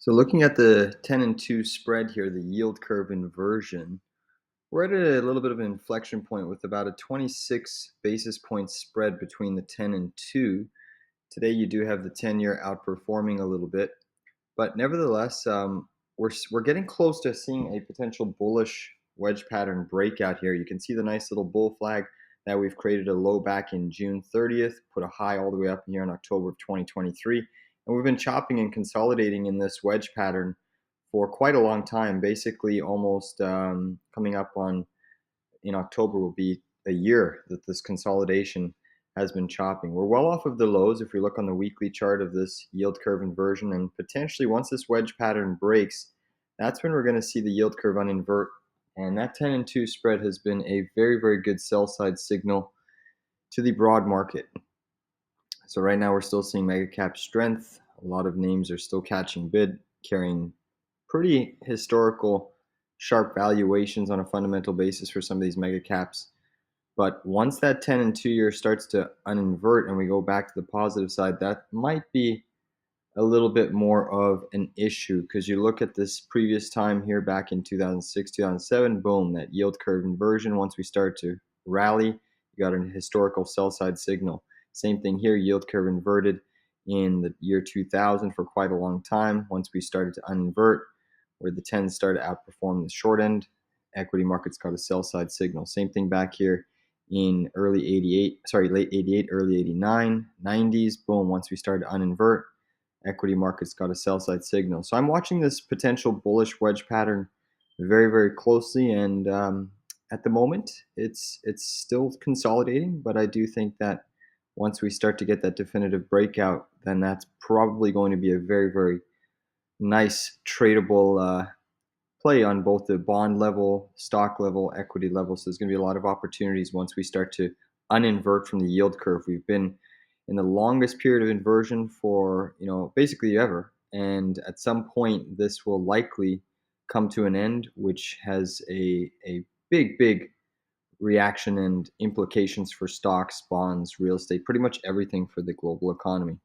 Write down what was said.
So looking at the 10 and 2 spread here, the yield curve inversion, we're at a little bit of an inflection point with about a 26 basis point spread between the 10 and 2. Today you do have the 10-year outperforming a little bit, but nevertheless, we're getting close to seeing a potential bullish wedge pattern breakout here. You can see the nice little bull flag that we've created a low back in June 30th, put a high all the way up here in October of 2023. And we've been chopping and consolidating in this wedge pattern for quite a long time, basically almost coming up on in October will be a year that this consolidation has been chopping. We're well off of the lows if we look on the weekly chart of this yield curve inversion, and potentially once this wedge pattern breaks, that's when we're going to see the yield curve uninvert. And that 10 and 2 spread has been a very, very good sell side signal to the broad market. So right now we're still seeing mega cap strength. A lot of names are still catching bid, carrying pretty historical sharp valuations on a fundamental basis for some of these mega caps. But once that 10 and 2 year starts to uninvert and we go back to the positive side, that might be a little bit more of an issue, because you look at this previous time here back in 2006, 2007, boom, that yield curve inversion. Once we start to rally, you got an historical sell side signal. Same thing here, yield curve inverted in the year 2000 for quite a long time. Once we started to uninvert, where the 10s started to outperform the short end, equity markets got a sell side signal. Same thing back here in late 88, early 89, 90s, boom, once we started to uninvert, equity markets got a sell side signal. So I'm watching this potential bullish wedge pattern very, very closely, and at the moment it's still consolidating, but I do think that once we start to get that definitive breakout, then that's probably going to be a very, very nice tradable play on both the bond level, stock level, equity level. So there's going to be a lot of opportunities once we start to uninvert from the yield curve. We've been in the longest period of inversion for, basically ever. And at some point, this will likely come to an end, which has a big, big reaction and implications for stocks, bonds, real estate, pretty much everything for the global economy.